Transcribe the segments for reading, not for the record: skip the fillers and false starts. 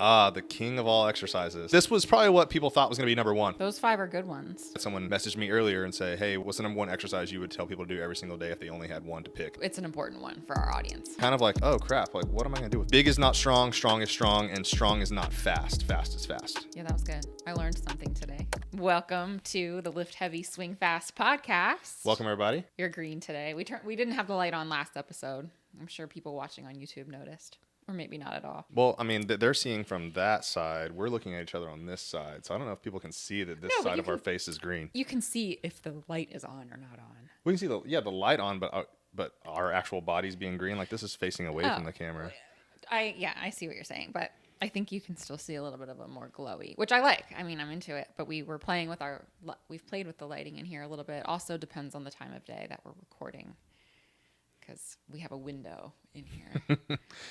The king of all exercises. This was probably what people thought was going to be number one. Those 5 are good ones. Someone messaged me earlier and say, hey, what's the number one exercise you would tell people to do every single day if they only had one to pick? It's an important one for our audience. Kind of like, oh crap, like what am I going to do with big is not strong, strong is strong, and strong is not fast, fast is fast. Yeah, that was good. I learned something today. Welcome to the Lift Heavy, Swing Fast podcast. Welcome, everybody. You're green today. We didn't have the light on last episode. I'm sure people watching on YouTube noticed. Or maybe not at all. Well, I mean, they're seeing from that side. We're looking at each other on this side. So I don't know if people can see that this side of our face is green. You can see if the light is on or not on. We can see the light on, but our actual bodies being green, like this is facing away from the camera. I see what you're saying, but I think you can still see a little bit of a more glowy, which I like. I mean, I'm into it, but we've played with the lighting in here a little bit. Also depends on the time of day that we're recording, because we have a window in here.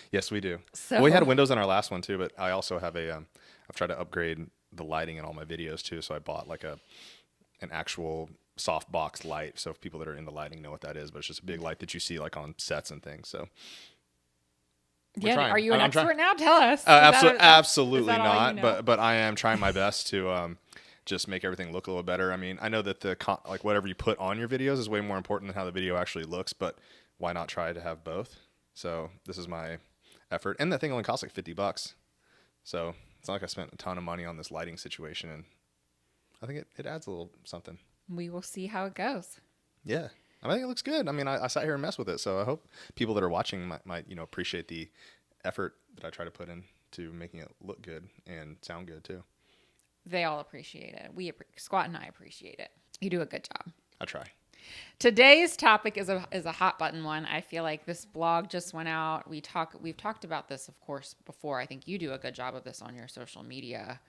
Yes, we do. So we had windows in our last one too, but I also have I've tried to upgrade the lighting in all my videos too. So I bought like an actual soft box light. So if people that are into lighting know what that is, but it's just a big light that you see like on sets and things. So yeah, are you an expert now? Tell us. Absolutely not. You know? But I am trying my best to just make everything look a little better. I mean, I know that like whatever you put on your videos is way more important than how the video actually looks, but why not try to have both? So this is my effort. And that thing only costs like $50. So it's not like I spent a ton of money on this lighting situation. And I think it adds a little something. We will see how it goes. Yeah. I think it looks good. I mean, I sat here and messed with it. So I hope people that are watching might appreciate the effort that I try to put into making it look good and sound good too. They all appreciate it. Squat and I appreciate it. You do a good job. I try. Today's topic is a hot button one. I feel like this blog just went out. We've talked about this, of course, before. I think you do a good job of this on your social media,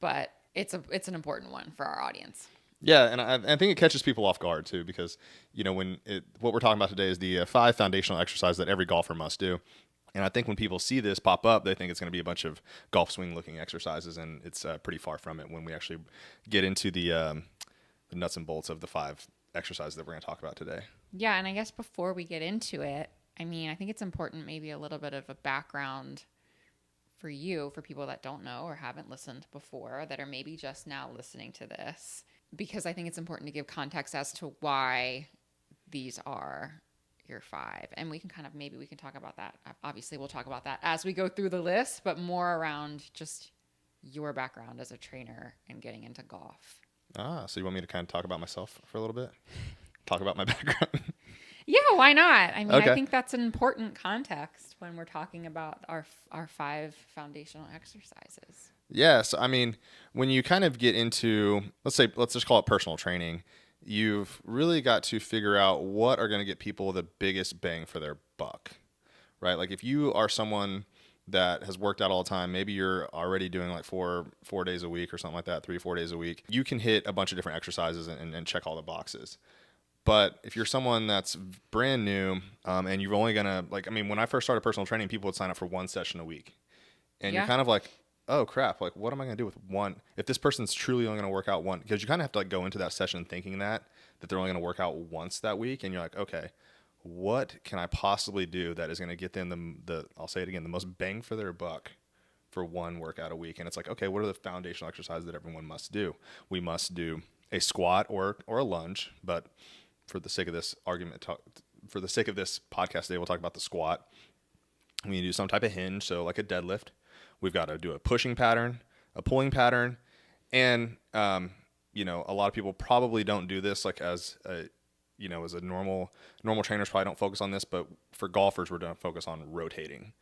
but it's an important one for our audience. Yeah, and I think it catches people off guard too, because what we're talking about today is the 5 foundational exercises that every golfer must do. And I think when people see this pop up, they think it's going to be a bunch of golf swing looking exercises, and it's pretty far from it when we actually get into the nuts and bolts of the 5 exercises that we're going to talk about today. Yeah, and I guess before we get into it, I mean, I think it's important maybe a little bit of a background for people that don't know or haven't listened before, that are maybe just now listening to this, because I think it's important to give context as to why these are your 5. And we can talk about that. Obviously, we'll talk about that as we go through the list, but more around just your background as a trainer and getting into golf. So you want me to kind of talk about myself for a little bit? Talk about my background? Yeah, why not? I mean, okay. I think that's an important context when we're talking about our 5 foundational exercises. Yes. I mean, when you kind of get into, let's just call it personal training, you've really got to figure out what are going to get people the biggest bang for their buck, right? Like if you are someone that has worked out all the time, maybe you're already doing like four days a week or something like that, 3-4 days a week, you can hit a bunch of different exercises and check all the boxes. But if you're someone that's brand new and you're only gonna, when I first started personal training, people would sign up for 1 session a week, and you're kind of like, oh crap, like what am I gonna do with one if this person's truly only gonna work out one? Because you kind of have to like go into that session thinking that they're only gonna work out once that week, and you're like, okay, what can I possibly do that is going to get them I'll say it again, the most bang for their buck for one workout a week? And it's like, okay, what are the foundational exercises that everyone must do? We must do a squat or a lunge, but for the sake of this for the sake of this podcast today, we'll talk about the squat. We need to do some type of hinge, so like a deadlift. We've got to do a pushing pattern, a pulling pattern, and a lot of people probably don't do this like as a normal trainers probably don't focus on this, but for golfers, we're going to focus on rotating.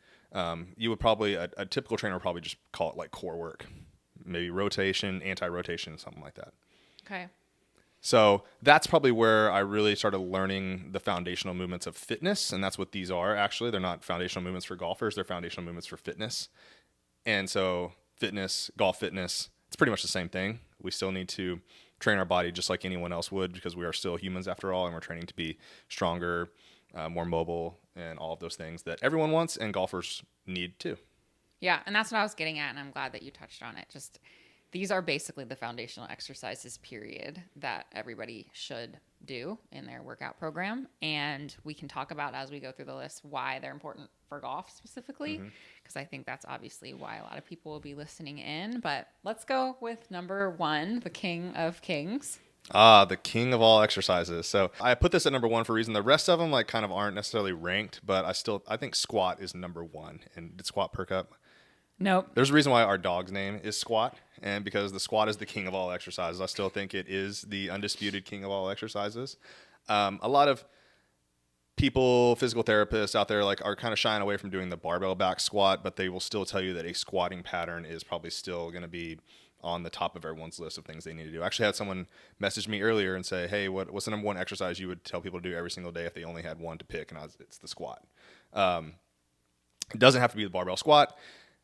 You would probably, a typical trainer would probably just call it like core work, maybe rotation, anti-rotation, something like that. Okay. So that's probably where I really started learning the foundational movements of fitness. And that's what these are. Actually, they're not foundational movements for golfers. They're foundational movements for fitness. And so golf fitness, it's pretty much the same thing. We still need to train our body just like anyone else would, because we are still humans after all, and we're training to be stronger, more mobile, and all of those things that everyone wants and golfers need too. Yeah, and that's what I was getting at, and I'm glad that you touched on it. Just these are basically the foundational exercises, period, that everybody should do in their workout program. And we can talk about as we go through the list why they're important for golf specifically, because I think that's obviously why a lot of people will be listening in. But let's go with number 1, the king of kings. The king of all exercises. So I put this at number 1 for a reason. The rest of them like kind of aren't necessarily ranked, but I think squat is number 1. And did squat perk up? Nope. There's a reason why our dog's name is Squat, and because the squat is the king of all exercises. I still think it is the undisputed king of all exercises. A lot of people, physical therapists out there, like are kind of shying away from doing the barbell back squat, but they will still tell you that a squatting pattern is probably still going to be on the top of everyone's list of things they need to do. I actually had someone message me earlier and say, hey, what's the number 1 exercise you would tell people to do every single day if they only had one to pick? And it's the squat. It doesn't have to be the barbell squat.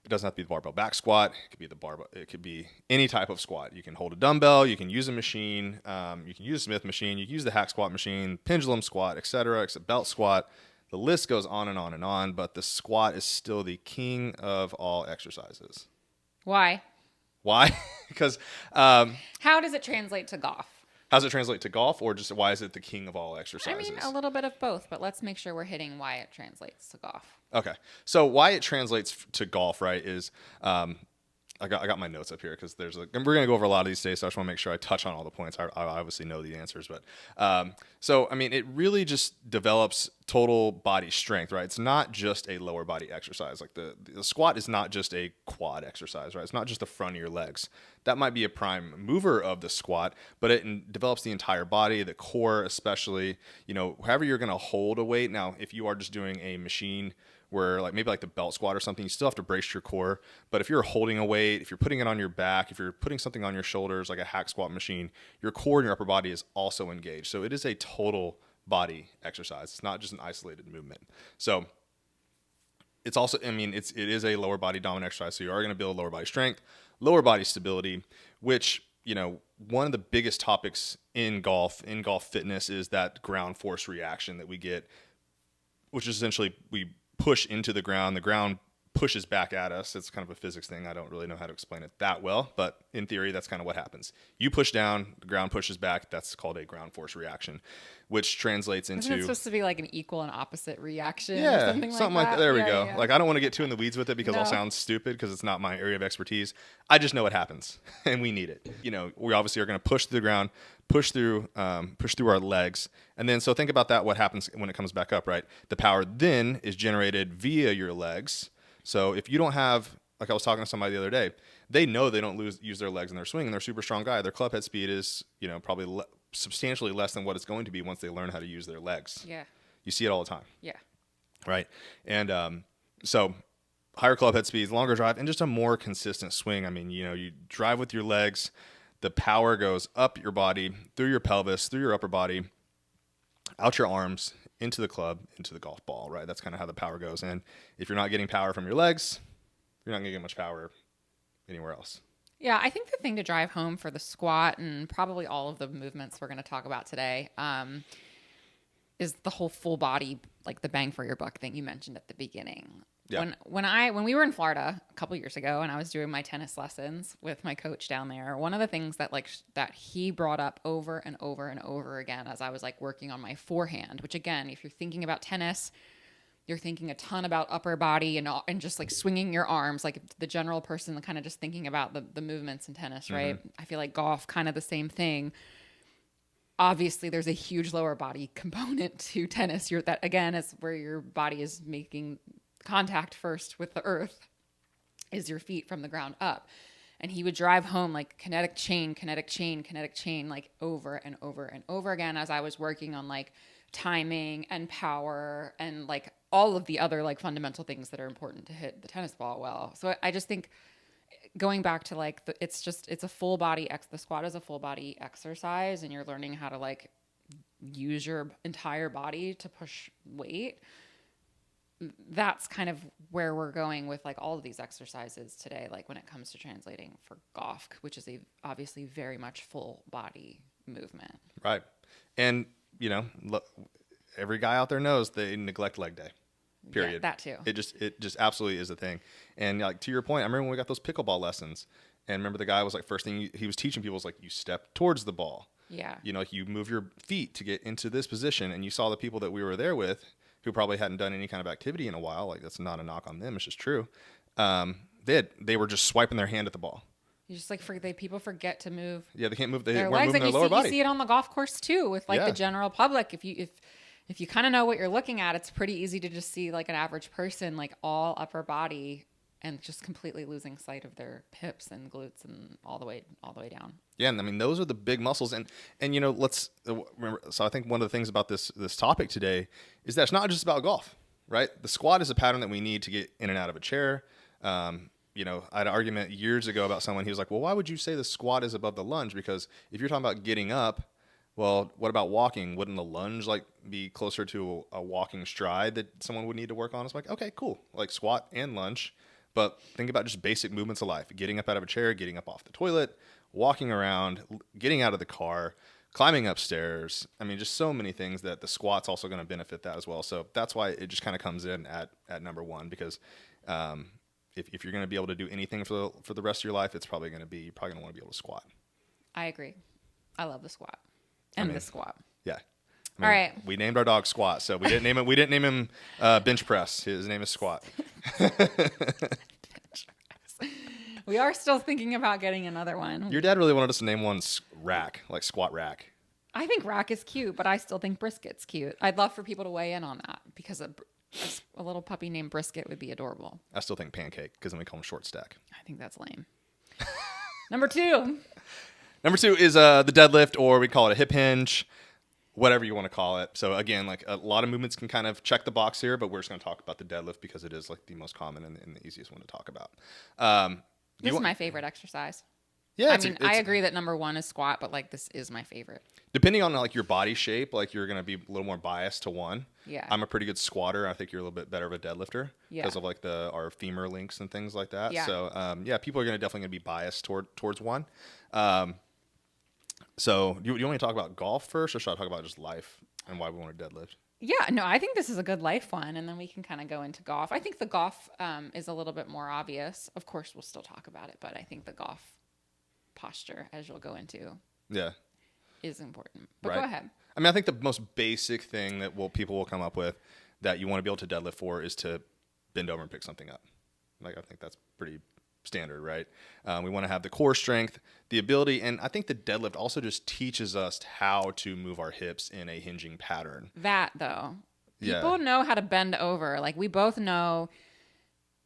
It doesn't have to be the barbell back squat. It could be the barbell. It could be any type of squat. You can hold a dumbbell. You can use a machine. You can use a Smith machine. You can use the hack squat machine, pendulum squat, etc., belt squat. The list goes on and on and on, but the squat is still the king of all exercises. Why? Why? Because how does it translate to golf? how does it translate to golf, or just why is it the king of all exercises? I mean, a little bit of both, but let's make sure we're hitting why it translates to golf. Okay. So why it translates to golf, right, is I got my notes up here because and we're going to go over a lot of these today, so I just want to make sure I touch on all the points. I obviously know the answers, but so, I mean, it really just develops total body strength, right? It's not just a lower body exercise. Like the squat is not just a quad exercise, right? It's not just the front of your legs. That might be a prime mover of the squat, but it develops the entire body, the core especially, however you're going to hold a weight. Now, if you are just doing a machine where maybe like the belt squat or something, you still have to brace your core. But if you're holding a weight, if you're putting it on your back, if you're putting something on your shoulders, like a hack squat machine, your core and your upper body is also engaged. So it is a total body exercise. It's not just an isolated movement. So it's also, it is a lower body dominant exercise. So you are going to build lower body strength, lower body stability, which, one of the biggest topics in golf fitness is that ground force reaction that we get, which is essentially we push into the ground pushes back at us. It's kind of a physics thing. I don't really know how to explain it that well, but in theory, that's kind of what happens. You push down, the ground pushes back. That's called a ground force reaction, which translates into... Isn't it supposed to be like an equal and opposite reaction? Yeah, or something like that? There we Yeah, go. yeah. Like, I don't want to get too in the weeds with it because I'll sound stupid because it's not my area of expertise. I just know it happens and we need it. We obviously are going to push through the ground, push through our legs. And then, so think about that, what happens when it comes back up, right? The power then is generated via your legs. So if you don't have, like I was talking to somebody the other day, they know they don't use their legs in their swing, and they're a super strong guy. Their club head speed is, probably substantially less than what it's going to be once they learn how to use their legs. Yeah. You see it all the time. Yeah. Right. And so higher club head speeds, longer drive, and just a more consistent swing. You drive with your legs, the power goes up your body, through your pelvis, through your upper body, out your arms, into the club, into the golf ball, right? That's kind of how the power goes. And if you're not getting power from your legs, you're not going to get much power anywhere else. Yeah, I think the thing to drive home for the squat and probably all of the movements we're going to talk about today is the whole full body, like the bang for your buck thing you mentioned at the beginning. Yeah. When we were in Florida a couple years ago and I was doing my tennis lessons with my coach down there, one of the things that that he brought up over and over and over again as I was working on my forehand, which again, if you're thinking about tennis, you're thinking a ton about upper body and just swinging your arms, like the general person kind of just thinking about the movements in tennis, right? Mm-hmm. I feel like golf, kind of the same thing. Obviously, there's a huge lower body component to tennis. That again is where your body is making contact first with the earth, is your feet from the ground up. And he would drive home kinetic chain, over and over and over again as I was working on timing and power and all of the other fundamental things that are important to hit the tennis ball well. So I just think going back to it's a full body the squat is a full body exercise, and you're learning how to use your entire body to push weight. That's kind of where we're going with all of these exercises today, when it comes to translating for golf, which is obviously very much full body movement. Right. And, every guy out there knows they neglect leg day. Period. Yeah, that too. It just absolutely is a thing. And to your point, I remember when we got those pickleball lessons, And remember the guy was like, first thing he was teaching people was like, you step towards the ball. Yeah. You know, like you move your feet to get into this position. And you saw the people that we were there with who probably hadn't done any kind of activity in a while. Like that's not a knock on them. It's just true. They were just swiping their hand at the ball. You just like people forget to move Yeah, they can't move. They their weren't legs. moving Like their lower body. you see it on the golf course too, with like the general public. If you kind of know what you're looking at, it's pretty easy to just see like an average person, like all upper body, and just completely losing sight of their hips and glutes and all the way down. Yeah, and I mean those are the big muscles, and you know, let's remember. So I think one of the things about this topic today is that it's not just about golf, right? The squat is a pattern that we need to get in and out of a chair. You know, I had an argument years ago about someone. He was like, "Well, why would you say the squat is above the lunge? Because if you're talking about getting up, well, what about walking? Wouldn't the lunge like be closer to a walking stride that someone would need to work on?" It's like, okay, cool, like squat and lunge. But think about just basic movements of life: getting up out of a chair, getting up off the toilet, walking around, getting out of the car, climbing upstairs. I mean, just so many things that the squat's also going to benefit that as well. So that's why it just kind of comes in at number one, because if you're going to be able to do anything for the rest of your life, it's probably going to want to be able to squat. I agree. I love the squat and the squat. Yeah. All right. We named our dog Squat, so we didn't name it. We didn't name him Bench Press. His name is Squat. We are still thinking about getting another one. Your dad really wanted us to name one Rack, like Squat Rack. I think rack is cute, but I still think brisket's cute. I'd love for people to weigh in on that, because a little puppy named Brisket would be adorable. I still think Pancake, because then we call him Short Stack. I think that's lame. Number two. Number two is the deadlift, or we call it a hip hinge, whatever you want to call it. So again, like a lot of movements can kind of check the box here, but we're just going to talk about the deadlift because it is like the most common and the easiest one to talk about. This is my favorite exercise. Yeah, I agree that number one is squat, but like this is my favorite. Depending on like your body shape, like you're going to be a little more biased to one. Yeah. I'm a pretty good squatter. I think you're a little bit better of a deadlifter because Yeah. of like our femur links and things like that. Yeah. So people are definitely going to be biased towards one. So you want me to talk about golf first, or should I talk about just life and why we want to deadlift? Yeah, no, I think this is a good life one, and then we can kind of go into golf. I think the golf is a little bit more obvious. Of course, we'll still talk about it, but I think the golf posture, as you'll go into, is important. But Right. go ahead. I mean, I think the most basic thing that people will come up with that you want to be able to deadlift for is to bend over and pick something up. Like, I think that's pretty standard, right? We want to have the core strength, the ability, and I think the deadlift also just teaches us how to move our hips in a hinging pattern. That, though, Yeah. people know how to bend over. Like, we both know,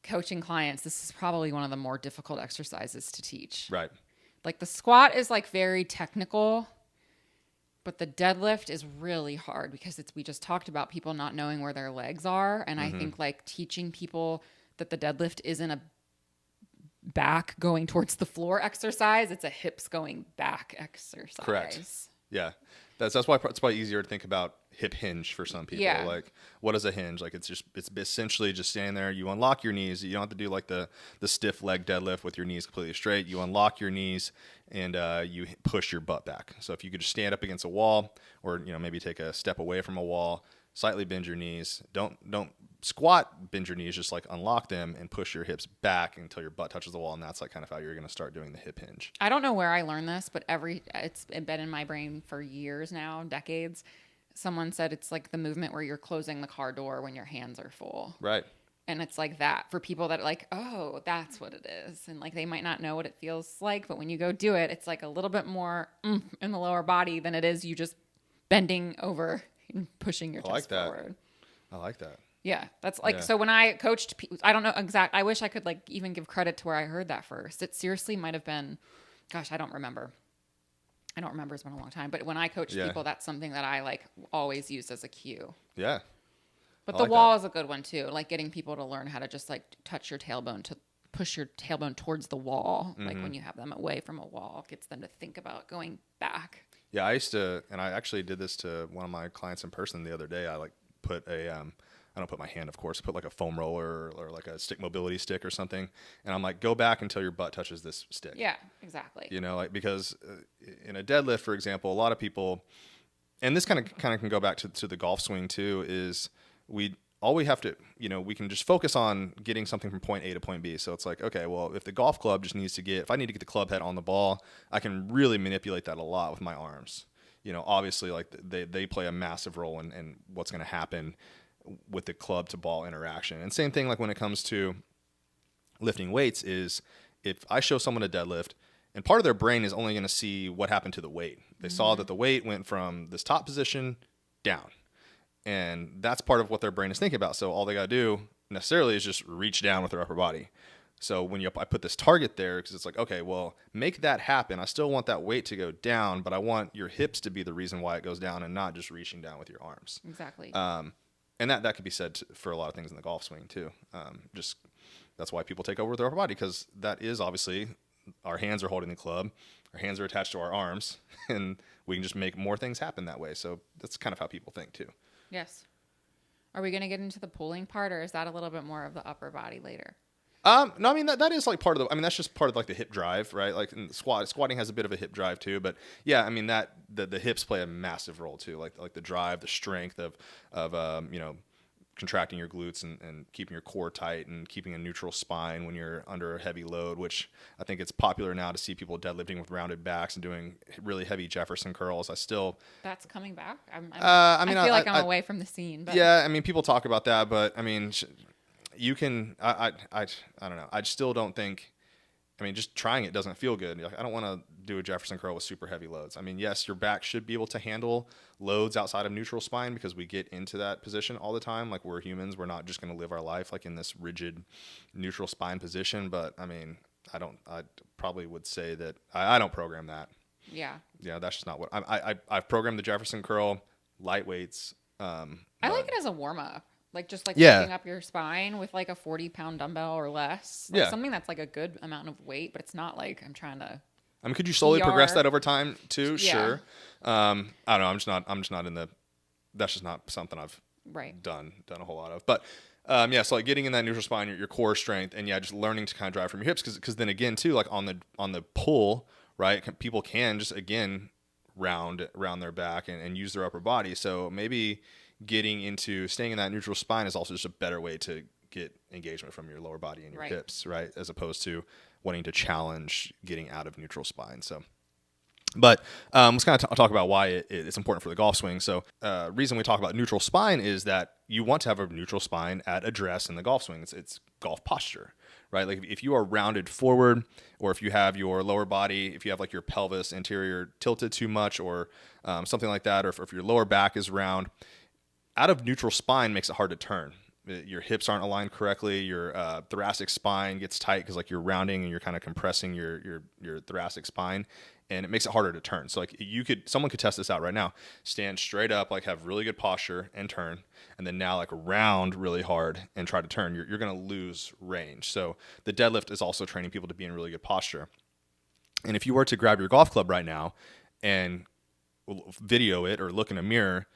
coaching clients, this is probably one of the more difficult exercises to teach. Right. Like, the squat is like very technical, but the deadlift is really hard because we just talked about people not knowing where their legs are. And I think like teaching people that the deadlift isn't a back going towards the floor exercise, it's a hips going back exercise. Correct. Yeah. That's why it's probably easier to think about hip hinge for some people. Yeah. Like, what is a hinge? Like, it's essentially just standing there. You unlock your knees. You don't have to do like the stiff leg deadlift with your knees completely straight. You unlock your knees and you push your butt back. So if you could just stand up against a wall, or maybe take a step away from a wall, slightly bend your knees. Don't squat, bend your knees, just like unlock them and push your hips back until your butt touches the wall. And that's like kind of how you're going to start doing the hip hinge. I don't know where I learned this, but it's been in my brain for years now, decades. Someone said it's like the movement where you're closing the car door when your hands are full. Right. And it's like that for people that are like, oh, that's what it is. And like, they might not know what it feels like, but when you go do it, it's like a little bit more in the lower body than it is you just bending over and pushing your chest forward. I like that. Yeah, that's like, so when I coached people, I don't know I wish I could like even give credit to where I heard that first. It seriously might have been, gosh, I don't remember. It's been a long time. But when I coach people, that's something that I like always use as a cue. Yeah. But the wall is a good one too. Like getting people to learn how to just like touch your tailbone, to push your tailbone towards the wall. Like when you have them away from a wall, gets them to think about going back. Yeah, I used to, and I actually did this to one of my clients in person the other day. I like put I don't put my hand, of course, put like a foam roller or like a stick mobility stick or something. And I'm like, go back until your butt touches this stick. Yeah, exactly. Like, because in a deadlift, for example, a lot of people, and this kind of can go back to the golf swing too, is all we have to, we can just focus on getting something from point A to point B. So it's like, okay, well, if the golf club just needs to if I need to get the club head on the ball, I can really manipulate that a lot with my arms. Obviously, like they play a massive role in what's going to happen with the club to ball interaction. And same thing like when it comes to lifting weights is if I show someone a deadlift, and part of their brain is only going to see what happened to the weight. They saw that the weight went from this top position down. And that's part of what their brain is thinking about. So all they got to do necessarily is just reach down with their upper body. So when I put this target there, because it's like, okay, well, make that happen. I still want that weight to go down, but I want your hips to be the reason why it goes down and not just reaching down with your arms. Exactly. And that could be said for a lot of things in the golf swing too. Just that's why people take over with their upper body, because that is obviously our hands are holding the club, our hands are attached to our arms, and we can just make more things happen that way. So that's kind of how people think too. Yes. Are we going to get into the pulling part, or is that a little bit more of the upper body later? No, I mean that is like part of that's just part of like the hip drive, right? Like in squatting has a bit of a hip drive too, but yeah, I mean that the hips play a massive role too, like the drive, the strength of contracting your glutes and keeping your core tight and keeping a neutral spine when you're under a heavy load, which I think it's popular now to see people deadlifting with rounded backs and doing really heavy Jefferson curls. That's coming back. I feel like I'm away from the scene. But. Yeah, I mean, people talk about that, but I mean, you can. I don't know. I still don't think. I mean, just trying it doesn't feel good. I don't want to do a Jefferson curl with super heavy loads. I mean, yes, your back should be able to handle loads outside of neutral spine because we get into that position all the time. Like, we're humans. We're not just going to live our life like in this rigid neutral spine position. But I mean, I probably would say that I don't program that. Yeah. Yeah, that's just not what I've programmed the Jefferson curl, light weights. I like it as a warm up. Like just yeah. lifting up your spine with like a 40-pound dumbbell or less. Like something that's like a good amount of weight, but it's not like I'm trying to. I mean, could you slowly progress that over time too? Yeah. Sure. I don't know. I'm just not in the. That's just not something I've done a whole lot of. But so like getting in that neutral spine, your core strength, and just learning to kind of drive from your hips, because then again too, like on the pull, right? People can just again round their back and use their upper body. So maybe staying in that neutral spine is also just a better way to get engagement from your lower body and your hips, right? As opposed to wanting to challenge getting out of neutral spine. So, but let's kind of talk about why it's important for the golf swing. So, reason we talk about neutral spine is that you want to have a neutral spine at address in the golf swing. It's golf posture, right? Like if you are rounded forward, or if you have your lower body, if you have like your pelvis anterior tilted too much, or something like that, or if your lower back is round, out of neutral spine makes it hard to turn. Your hips aren't aligned correctly. Your thoracic spine gets tight because like you're rounding and you're kind of compressing your thoracic spine, and it makes it harder to turn. So like someone could test this out right now. Stand straight up, like have really good posture and turn, and then now like round really hard and try to turn. You're going to lose range. So the deadlift is also training people to be in really good posture. And if you were to grab your golf club right now and video it or look in a mirror,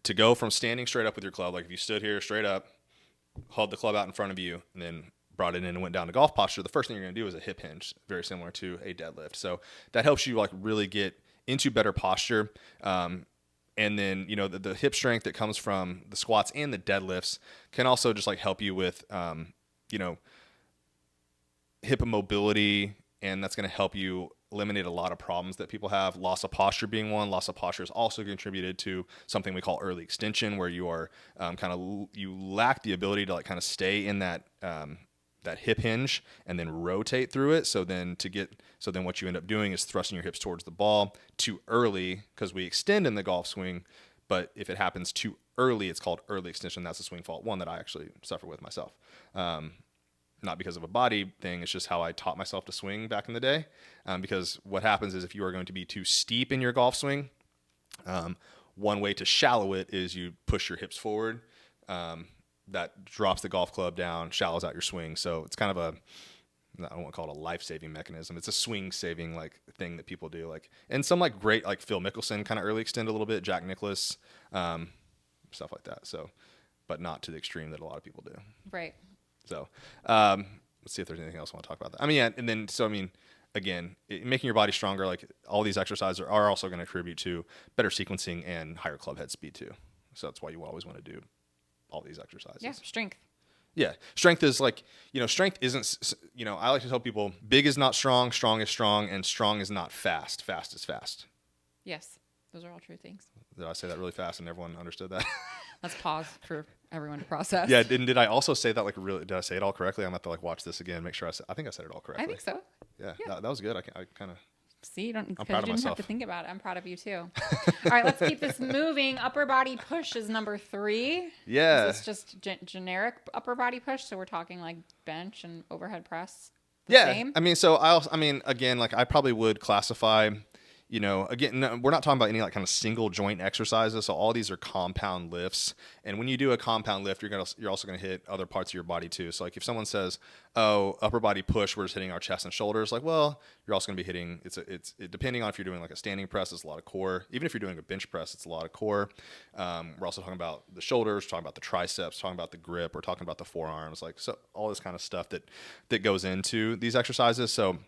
to go from standing straight up with your club, like if you stood here straight up, held the club out in front of you, and then brought it in and went down to golf posture, the first thing you're going to do is a hip hinge, very similar to a deadlift. So that helps you like really get into better posture. And then, the hip strength that comes from the squats and the deadlifts can also just like help you with, hip mobility, and that's going to help you eliminate a lot of problems that people have. Loss of posture being one. Loss of posture is also contributed to something we call early extension, where you are you lack the ability to like kind of stay in that hip hinge and then rotate through it. So then what you end up doing is thrusting your hips towards the ball too early, because we extend in the golf swing. But if it happens too early, it's called early extension. That's a swing fault, one that I actually suffer with myself. Not because of a body thing, it's just how I taught myself to swing back in the day. Because what happens is if you are going to be too steep in your golf swing, one way to shallow it is you push your hips forward. That drops the golf club down, shallows out your swing. So it's kind of I don't want to call it a life-saving mechanism. It's a swing-saving like thing that people do. Like, and some like great like Phil Mickelson kind of early extend a little bit, Jack Nicklaus, stuff like that. So, but not to the extreme that a lot of people do. Right. So let's see if there's anything else I want to talk about. I mean, yeah, and then again, making your body stronger, like all these exercises are also going to contribute to better sequencing and higher club head speed too. So that's why you always want to do all these exercises. Yeah, strength. Yeah. Strength is like, strength isn't, I like to tell people big is not strong, strong is strong, and strong is not fast. Fast is fast. Yes. Those are all true things. Did I say that really fast and everyone understood that? Let's pause for everyone to process. Yeah. Did I also say that did I say it all correctly? I'm going to have to watch this again, make sure I think I said it all correctly. I think so. Yeah. That was good. I kind of. See, I'm proud of you didn't myself. have to think about it. I'm proud of you too. All right, let's keep this moving. Upper body push is number 3. Yeah. Is this just generic upper body push? So we're talking like bench and overhead press? Same? I mean, again, like I probably would classify, again, no, we're not talking about any like kind of single joint exercises. So all these are compound lifts. And when you do a compound lift, you're also going to hit other parts of your body too. So like if someone says, oh, upper body push, we're just hitting our chest and shoulders. Like, well, you're also going to be hitting, depending on if you're doing like a standing press, it's a lot of core. Even if you're doing a bench press, it's a lot of core. We're also talking about the shoulders, talking about the triceps, talking about the grip. We're talking about the forearms, like so all this kind of stuff that goes into these exercises. So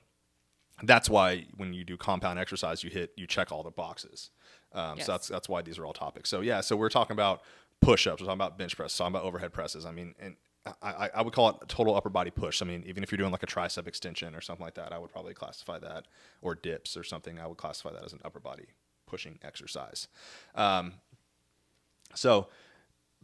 that's why when you do compound exercise, you check all the boxes. Yes. So that's why these are all topics. So yeah, so we're talking about push-ups, we're talking about bench press, talking about overhead presses. I mean, and I would call it total upper body push. I mean, even if you're doing like a tricep extension or something like that, I would probably classify that, or dips or something, I would classify that as an upper body pushing exercise. So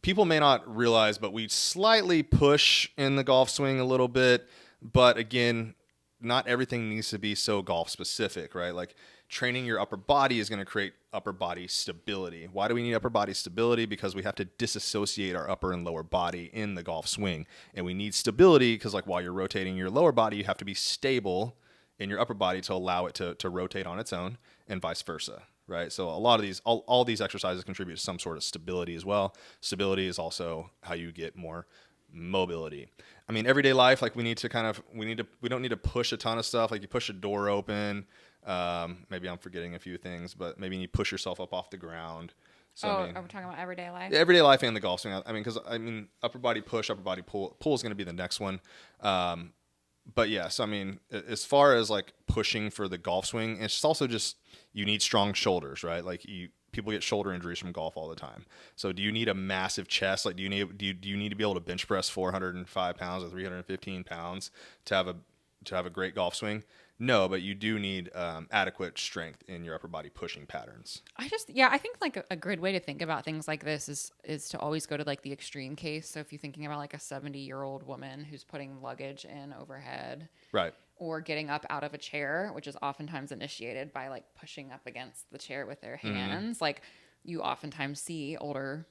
people may not realize, but we slightly push in the golf swing a little bit, but again, not everything needs to be so golf specific, right? Like training your upper body is going to create upper body stability. Why do we need upper body stability? Because we have to disassociate our upper and lower body in the golf swing. And we need stability because like while you're rotating your lower body, you have to be stable in your upper body to allow it to rotate on its own and vice versa, right? So a lot of these, all these exercises contribute to some sort of stability as well. Stability is also how you get more mobility. I mean, everyday life, like we don't need to push a ton of stuff. Like you push a door open. Maybe I'm forgetting a few things, but maybe you push yourself up off the ground. So, are we talking about everyday life? Everyday life and the golf swing. Upper body push, upper body pull is going to be the next one. But yes, I mean, as far as like pushing for the golf swing, it's also just, you need strong shoulders, right? Like people get shoulder injuries from golf all the time. So do you need a massive chest? Like do you need to be able to bench press 405 pounds or 315 pounds to have a great golf swing? No, but you do need adequate strength in your upper body pushing patterns. I think like a good way to think about things like this is to always go to like the extreme case. So if you're thinking about like a 70-year-old woman who's putting luggage in overhead, right, or getting up out of a chair, which is oftentimes initiated by like pushing up against the chair with their hands. Like you oftentimes see older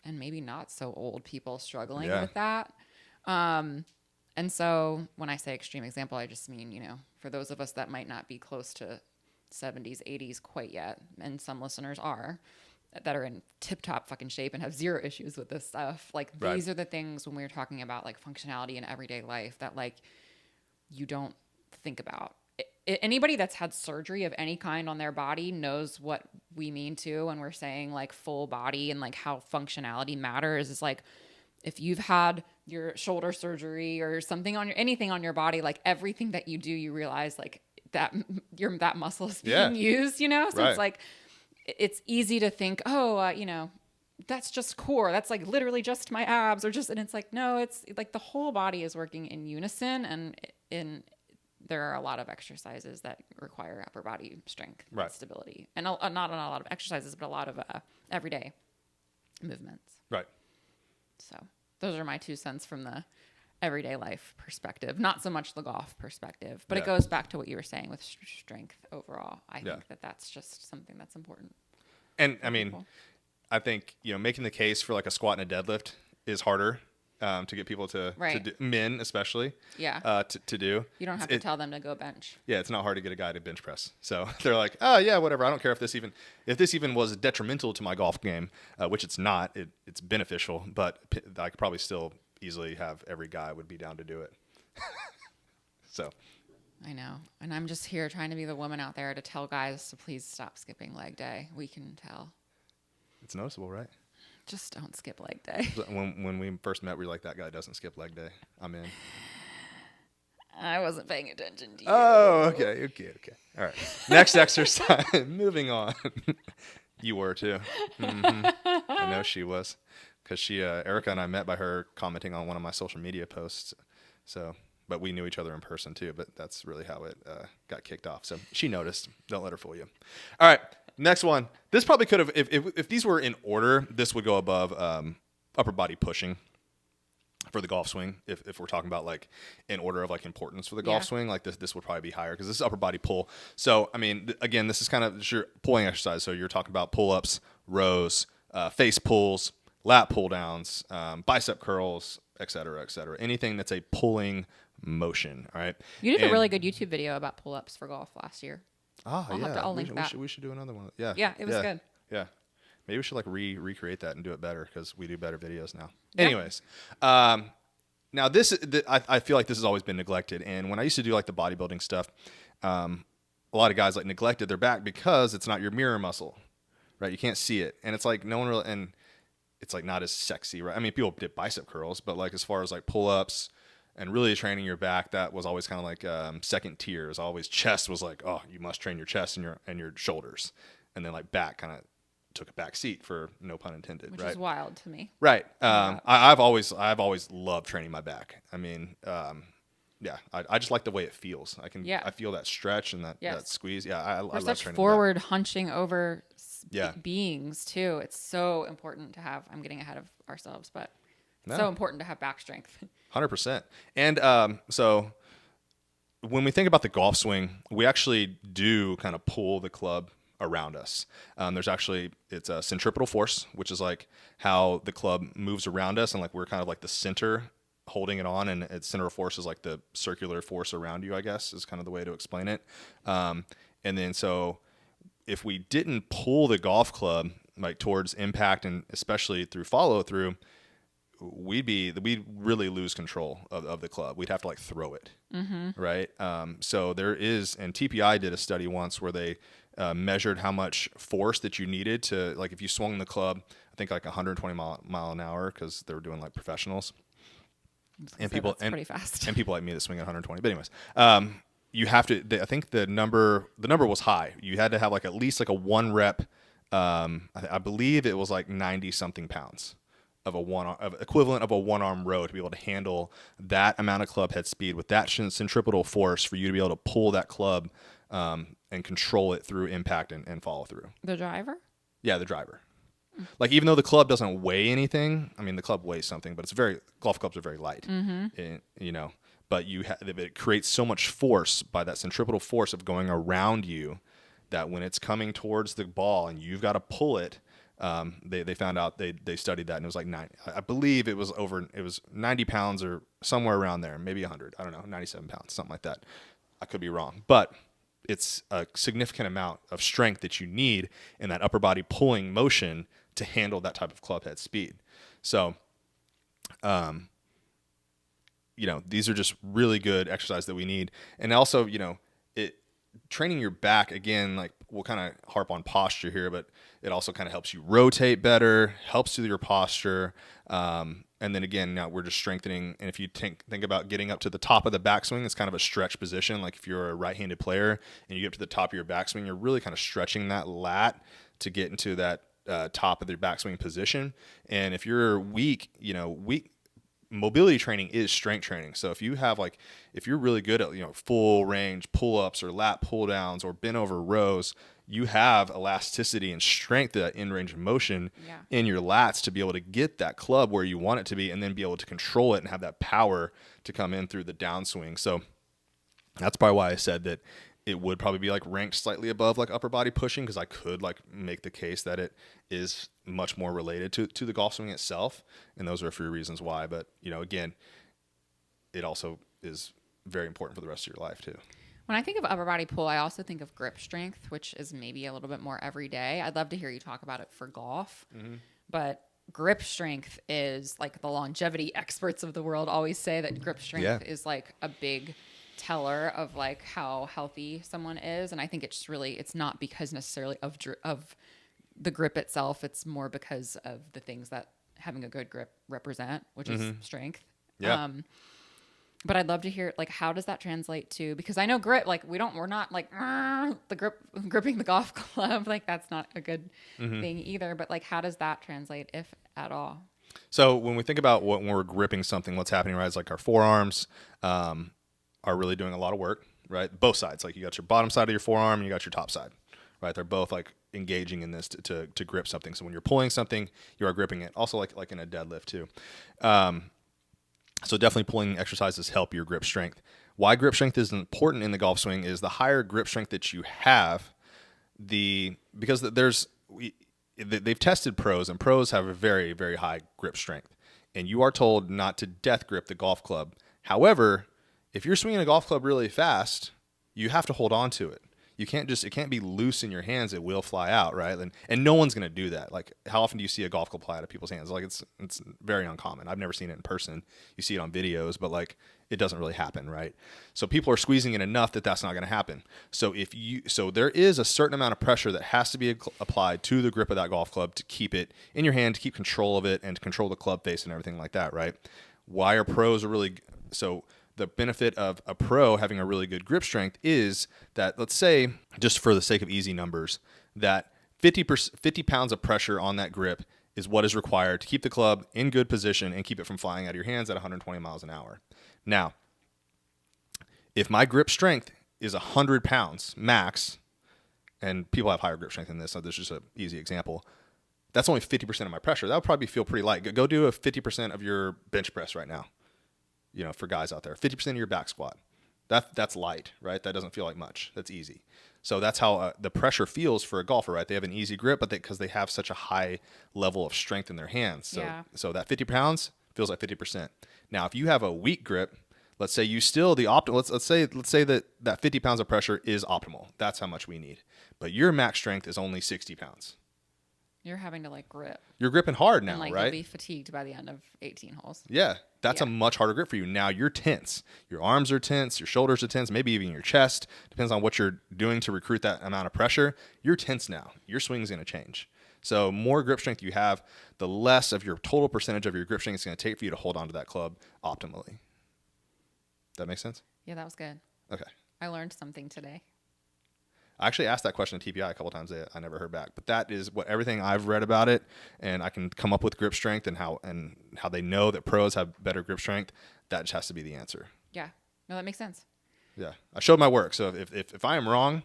and maybe not so old people struggling with that. And so when I say extreme example, I just mean, for those of us that might not be close to 70s, 80s quite yet, and some listeners are, that are in tip-top fucking shape and have zero issues with this stuff. Like these are the things when we're talking about like functionality in everyday life that like you don't think about. Anybody that's had surgery of any kind on their body knows what we mean too when we're saying like full body and like how functionality matters. Is like if you've had your shoulder surgery or something anything on your body, like everything that you do, you realize like that that muscle is being used, So it's like, it's easy to think, that's just core. That's like literally just my abs and it's like, no, it's like the whole body is working in unison, and there are a lot of exercises that require upper body strength and stability, and not a lot of exercises, but a lot of everyday movements. Right. So those are my 2 cents from the everyday life perspective, not so much the golf perspective, but it goes back to what you were saying with strength overall. I think that's just something that's important. And I mean, I think, making the case for like a squat and a deadlift is harder to get people to do, men especially, to do. You don't have to tell them to go bench. Yeah, it's not hard to get a guy to bench press. So they're like, oh yeah, whatever. I don't care if this even was detrimental to my golf game, which it's not. It's beneficial, but I could probably still easily have every guy would be down to do it. So. I know. And I'm just here trying to be the woman out there to tell guys to please stop skipping leg day. We can tell. It's noticeable, right? Just don't skip leg day. When we first met, we were like, that guy doesn't skip leg day. I'm in. I wasn't paying attention to you. Oh, okay. All right. Next exercise. Moving on. You were too. Mm-hmm. I know she was. because Erika and I met by her commenting on one of my social media posts. So, but we knew each other in person too. But that's really how it got kicked off. So she noticed. Don't let her fool you. All right, next one. This probably could have, if these were in order, this would go above upper body pushing for the golf swing. If we're talking about like in order of like importance for the golf swing, like this would probably be higher because this is upper body pull. So I mean, again, this is kind of your pulling exercise. So you're talking about pull ups, rows, face pulls, lat pull downs, bicep curls, et cetera, et cetera. Anything that's a pulling motion. All right. You did a really good YouTube video about pull ups for golf last year. I'll link that. We should do another one. Yeah. Yeah, it was good. Yeah. Maybe we should like recreate that and do it better because we do better videos now. Yep. Anyways, now I feel like this has always been neglected. And when I used to do like the bodybuilding stuff, a lot of guys like neglected their back because it's not your mirror muscle, right? You can't see it, and it's like no one really, and it's like not as sexy, right? I mean, people did bicep curls, but like as far as like pull ups and really training your back, that was always kind of like second tier. It was always chest was like, oh, you must train your chest and your shoulders, and then like back kind of took a back seat for no pun intended, which right? is wild to me. Right. I've always loved training my back. I mean, I just like the way it feels. I feel that stretch and that squeeze. Yeah, I love such training forward hunching over Yeah. beings too. It's so important to have. I'm getting ahead of ourselves, but so important to have back strength. 100%. And so when we think about the golf swing, we actually do kind of pull the club around us. It's a centripetal force, which is like how the club moves around us, and like we're kind of like the center holding it on, and its center of force is like the circular force around you, I guess, is kind of the way to explain it. And then so if we didn't pull the golf club like towards impact, and especially through follow through, we'd really lose control of the club. We'd have to like throw it. Right. So there is, and TPI did a study once where they measured how much force that you needed to, like if you swung the club, I think like 120 mile an hour, because they were doing like professionals and people, that's pretty fast. And people like me that swing at 120. But anyways, you have to, I think the number was high. You had to have like at least like a one rep. I believe it was like 90 something pounds of equivalent of a one arm row to be able to handle that amount of club head speed with that centripetal force for you to be able to pull that club and control it through impact and follow through. The driver? Yeah, the driver. Like even though the club doesn't weigh anything, I mean the club weighs something, but golf clubs are very light. But it creates so much force by that centripetal force of going around you that when it's coming towards the ball and you've got to pull it. They found out, they studied that, and it was like 90, I believe it was 90 pounds or somewhere around there, maybe 100, I don't know, 97 pounds, something like that. I could be wrong, but it's a significant amount of strength that you need in that upper body pulling motion to handle that type of club head speed. So, these are just really good exercises that we need. And also, training your back, again, like we'll kind of harp on posture here, but it also kind of helps you rotate better, helps with your posture. And then again, now we're just strengthening. And if you think about getting up to the top of the backswing, it's kind of a stretch position. Like if you're a right-handed player and you get up to the top of your backswing, you're really kind of stretching that lat to get into that top of the backswing position. And if you're weak, mobility training is strength training. So if you're really good at, full range pull-ups or lat pull downs or bent over rows, you have elasticity and strength, that in range of motion in your lats to be able to get that club where you want it to be and then be able to control it and have that power to come in through the downswing. So that's probably why I said that it would probably be like ranked slightly above like upper body pushing, because I could like make the case that it is much more related to the golf swing itself. And those are a few reasons why. But, again, it also is very important for the rest of your life too. When I think of upper body pull, I also think of grip strength, which is maybe a little bit more everyday. I'd love to hear you talk about it for golf, but grip strength is like the longevity experts of the world always say that grip strength is like a big teller of like how healthy someone is. And I think it's not because necessarily of the grip itself. It's more because of the things that having a good grip represent, which is strength. Yeah. But I'd love to hear, like, how does that translate to, because I know grip, like we're not like gripping the golf club. Like that's not a good thing either. But like, how does that translate, if at all? So when we think about when we're gripping something, what's happening, right? It's like our forearms are really doing a lot of work, right? Both sides. Like you got your bottom side of your forearm and you got your top side, right? They're both like engaging in this to grip something. So when you're pulling something, you are gripping it. Also like in a deadlift too. So definitely pulling exercises help your grip strength. Why grip strength is important in the golf swing is the higher grip strength that you have, because they've tested pros, and pros have a very, very high grip strength. And you are told not to death grip the golf club. However, if you're swinging a golf club really fast, you have to hold on to it. It can't be loose in your hands. It will fly out, right? And no one's going to do that. Like, how often do you see a golf club fly out of people's hands? Like, it's very uncommon. I've never seen it in person. You see it on videos, but like, it doesn't really happen, right? So people are squeezing it enough that that's not going to happen. So there is a certain amount of pressure that has to be applied to the grip of that golf club to keep it in your hand, to keep control of it, and to control the club face and everything like that, right? Why are pros really so? The benefit of a pro having a really good grip strength is that, let's say, just for the sake of easy numbers, that 50 pounds of pressure on that grip is what is required to keep the club in good position and keep it from flying out of your hands at 120 miles an hour. Now, if my grip strength is 100 pounds max, and people have higher grip strength than this, so this is just an easy example, that's only 50% of my pressure. That would probably feel pretty light. Go do a 50% of your bench press right now. You know, for guys out there, 50% of your back squat. That's light, right? That doesn't feel like much. That's easy. So that's how the pressure feels for a golfer, right? They have an easy grip, but because they have such a high level of strength in their hands. So that 50 pounds feels like 50%. Now, if you have a weak grip, let's say you still the optimal. Let's say that 50 pounds of pressure is optimal. That's how much we need. But your max strength is only 60 pounds. You're having to like grip. You're gripping hard now, and like right? You'll be fatigued by the end of 18 holes. Yeah, that's a much harder grip for you. Now you're tense. Your arms are tense. Your shoulders are tense. Maybe even your chest. Depends on what you're doing to recruit that amount of pressure. You're tense now. Your swing is going to change. So more grip strength you have, the less of your total percentage of your grip strength it's going to take for you to hold onto that club optimally. That make sense? Yeah, that was good. Okay. I learned something today. I actually asked that question to TPI a couple times. I never heard back, but that is what everything I've read about it, and I can come up with grip strength and how they know that pros have better grip strength. That just has to be the answer. Yeah, no, that makes sense. Yeah, I showed my work. So if I am wrong,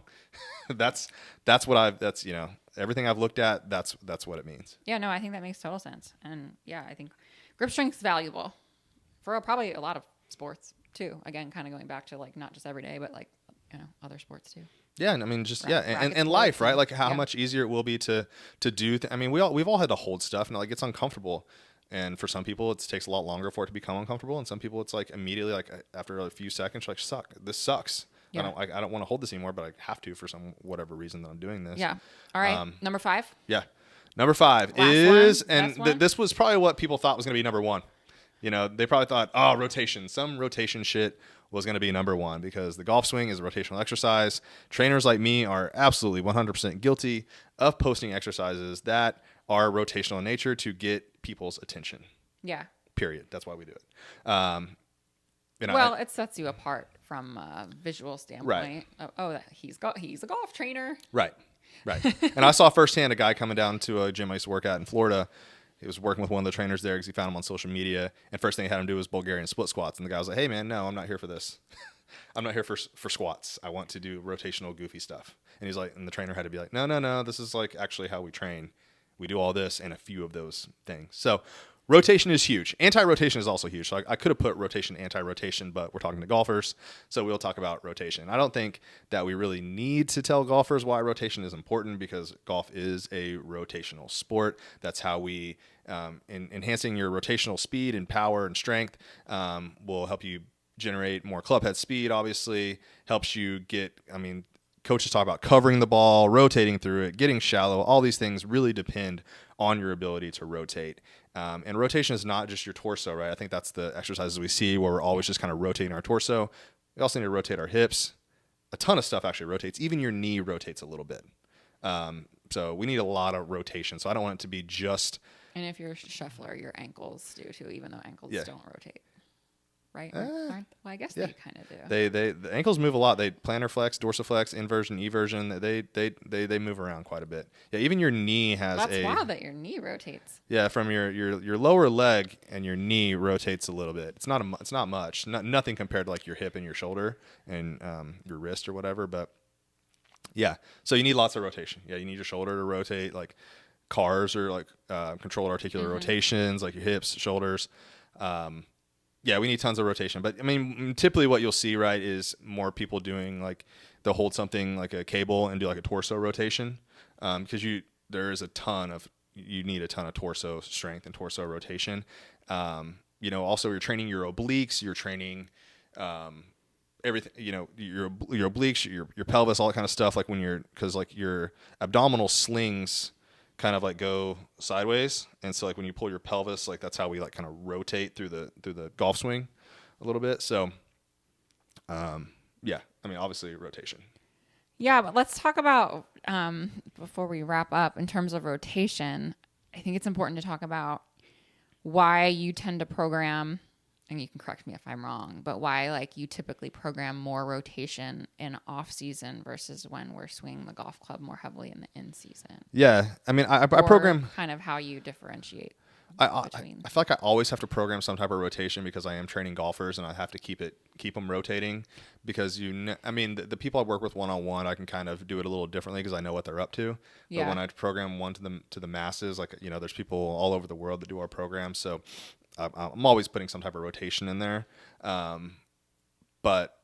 that's everything I've looked at. That's what it means. Yeah, no, I think that makes total sense, and yeah, I think grip strength is valuable for probably a lot of sports too. Again, kind of going back to like not just every day, but like other sports too. Yeah, and I mean and life, right? Like how much easier it will be to do. I mean, we've all had to hold stuff, and like it's uncomfortable. And for some people, it takes a lot longer for it to become uncomfortable, and some people, it's like immediately, like after a few seconds, like this sucks. Yeah. I don't want to hold this anymore, but I have to for some whatever reason that I'm doing this. Yeah. All right. Number 5. Yeah. Number 5 is, and this was probably what people thought was going to be number 1. You know, they probably thought, some rotation shit was going to be number 1 because the golf swing is a rotational exercise. Trainers like me are absolutely 100% guilty of posting exercises that are rotational in nature to get people's attention. Yeah. Period. That's why we do it. It sets you apart from a visual standpoint. Right. He's a golf trainer. Right. And I saw firsthand a guy coming down to a gym I used to work at in Florida. He was working with one of the trainers there because he found him on social media. And first thing he had him do was Bulgarian split squats. And the guy was like, hey, man, no, I'm not here for this. I'm not here for squats. I want to do rotational goofy stuff. And he's like, and the trainer had to be like, no, this is like actually how we train. We do all this and a few of those things. So rotation is huge. Anti-rotation is also huge. So I could have put rotation, anti-rotation, but we're talking to golfers, so we'll talk about rotation. I don't think that we really need to tell golfers why rotation is important because golf is a rotational sport. That's how we, enhancing your rotational speed and power and strength will help you generate more club head speed, obviously. Helps you get, coaches talk about covering the ball, rotating through it, getting shallow. All these things really depend on your ability to rotate. And rotation is not just your torso, right? I think that's the exercises we see where we're always just kind of rotating our torso. We also need to rotate our hips. A ton of stuff actually rotates. Even your knee rotates a little bit. So we need a lot of rotation. So I don't want it to be just... And if you're a shuffler, your ankles do too, even though ankles don't rotate. right? Eh, Well, I guess yeah. they kind of do. The ankles move a lot. They plantar flex, dorsiflex, inversion, eversion. They move around quite a bit. Yeah, even your knee has That's wild that your knee rotates. yeah, from your lower leg and your knee rotates a little bit. It's not much. Nothing compared to like your hip and your shoulder and your wrist or whatever, but yeah. So you need lots of rotation. Yeah, you need your shoulder to rotate like cars or like controlled articular rotations, like your hips, shoulders. Yeah, we need tons of rotation. But I mean, typically what you'll see, right, is more people doing like they'll hold something like a cable and do like a torso rotation because you need a ton of torso strength and torso rotation. Also you're training your obliques, you're training everything, your obliques, your pelvis, all that kind of stuff. Like because like your abdominal slings kind of like go sideways, and so like when you pull your pelvis, like that's how we like kind of rotate through the golf swing a little bit. So yeah, I mean obviously rotation. Yeah, but let's talk about before we wrap up in terms of rotation. I think it's important to talk about why you tend to program, and you can correct me if I'm wrong, but why like you typically program more rotation in off season versus when we're swinging the golf club more heavily in the in season. Yeah, I mean I program kind of how you differentiate between. I feel like I always have to program some type of rotation because I am training golfers and I have to keep them rotating because the people I work with one-on-one, I can kind of do it a little differently because I know what they're up to. Yeah. But when I program one to the masses, like, there's people all over the world that do our programs. So I'm always putting some type of rotation in there. But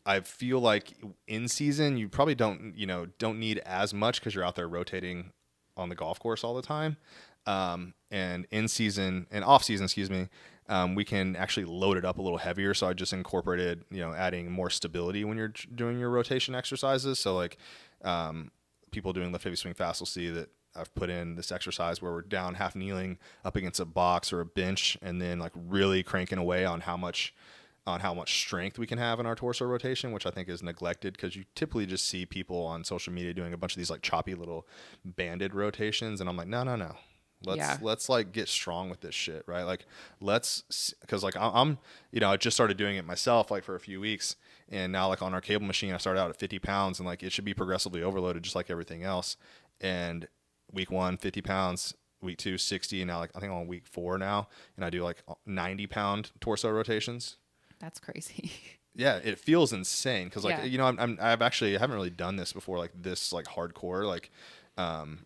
I feel like in season, you probably don't need as much because you're out there rotating on the golf course all the time. And in season and off season, we can actually load it up a little heavier. So I just incorporated, adding more stability when you're doing your rotation exercises. So like, people doing lift heavy swing fast will see that I've put in this exercise where we're down half kneeling up against a box or a bench and then like really cranking away on how much strength we can have in our torso rotation, which I think is neglected because you typically just see people on social media doing a bunch of these like choppy little banded rotations. And I'm like, no. Let's like get strong with this shit, right? Like because like I'm I just started doing it myself like for a few weeks, and now like on our cable machine I started out at 50 pounds and like it should be progressively overloaded just like everything else. And week 1 50 pounds, week 2 60, and now like I think I'm on week 4 now, and I do like 90-pound torso rotations. That's crazy. Yeah, it feels insane because like Yeah. I haven't really done this before, like this like hardcore, like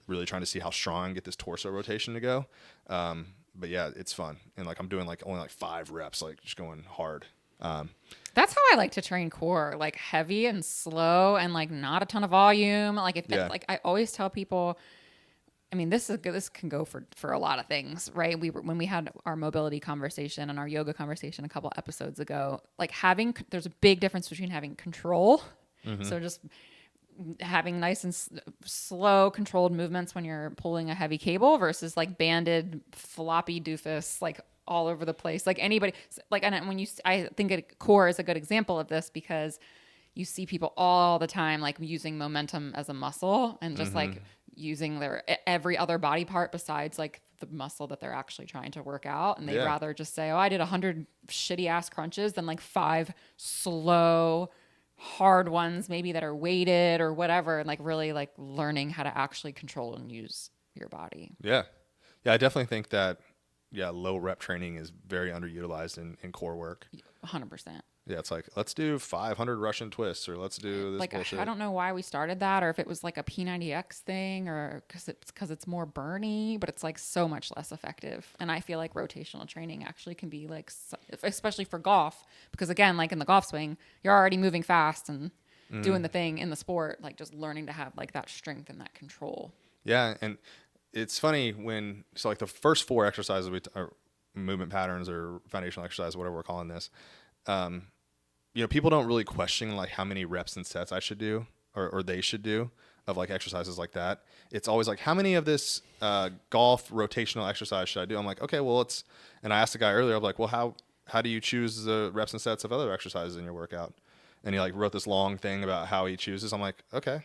really trying to see how strong I can get this torso rotation to go. But yeah, it's fun, and like I'm doing like only like 5 reps, like just going hard. That's how I like to train core, like heavy and slow and like not a ton of volume. Like like I always tell people, I mean, this can go for a lot of things, right? When we had our mobility conversation and our yoga conversation a couple episodes ago, like there's a big difference between having control. Mm-hmm. So just having nice and slow controlled movements when you're pulling a heavy cable versus like banded floppy doofus, like all over the place. Like anybody, like, and I think core is a good example of this because you see people all the time, like using momentum as a muscle and just like using their every other body part besides like the muscle that they're actually trying to work out. And they'd rather just say, oh, I did 100 shitty ass crunches than like 5 slow, hard ones, maybe that are weighted or whatever. And like really like learning how to actually control and use your body. Yeah. Yeah. I definitely think that, low rep training is very underutilized in core work. 100%. Yeah, it's like, let's do 500 Russian twists, or let's do this like bullshit. I don't know why we started that, or if it was like a P90X thing, or because it's more burny, but it's like so much less effective. And I feel like rotational training actually can be like, especially for golf, because again, like in the golf swing, you're already moving fast and doing the thing in the sport, like just learning to have like that strength and that control. Yeah, and it's funny like the first 4 exercises or movement patterns or foundational exercise, whatever we're calling this, people don't really question like how many reps and sets I should do or they should do of like exercises like that. It's always like, how many of this golf rotational exercise should I do? I'm like, okay, well and I asked the guy earlier, I'm like, well, how do you choose the reps and sets of other exercises in your workout? And he like wrote this long thing about how he chooses. I'm like, okay,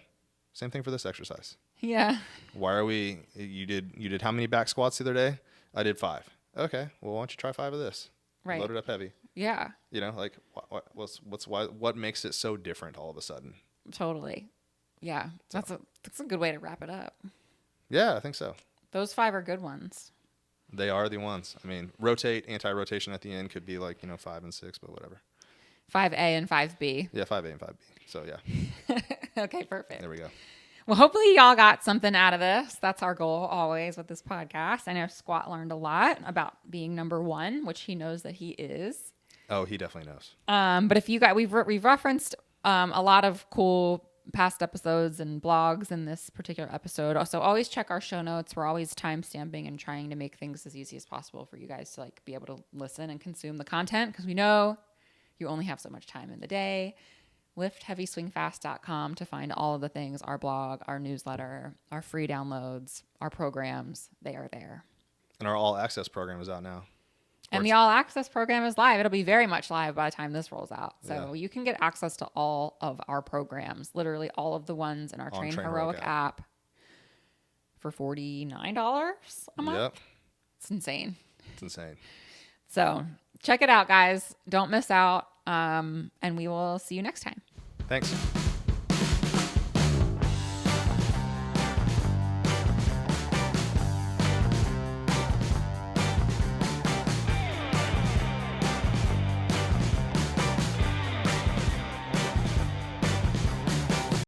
same thing for this exercise. Yeah. You did how many back squats the other day? I did 5. Okay, well, why don't you try 5 of this? Right. Load it up heavy. Yeah. You know, like what makes it so different all of a sudden? Totally. Yeah. That's a good way to wrap it up. Yeah, I think so. Those 5 are good ones. They are the ones. I mean, rotate, anti-rotation at the end could be like, 5 and 6, but whatever. 5A and 5B. Yeah, 5A and 5B. So yeah. Okay, perfect. There we go. Well, hopefully y'all got something out of this. That's our goal always with this podcast. I know Squat learned a lot about being number 1, which he knows that he is. Oh, he definitely knows. But if you got, we've referenced a lot of cool past episodes and blogs in this particular episode. Also, always check our show notes. We're always time stamping and trying to make things as easy as possible for you guys to like be able to listen and consume the content, because we know you only have so much time in the day. LiftHeavySwingFast.com to find all of the things, our blog, our newsletter, our free downloads, our programs. They are there. And our all access program is out now. And the all access program is live. It'll be very much live by the time this rolls out. So you can get access to all of our programs, literally all of the ones in our Train Heroic app for $49 a month. Yep. It's insane. It's insane. So check it out, guys. Don't miss out. And we will see you next time. Thanks.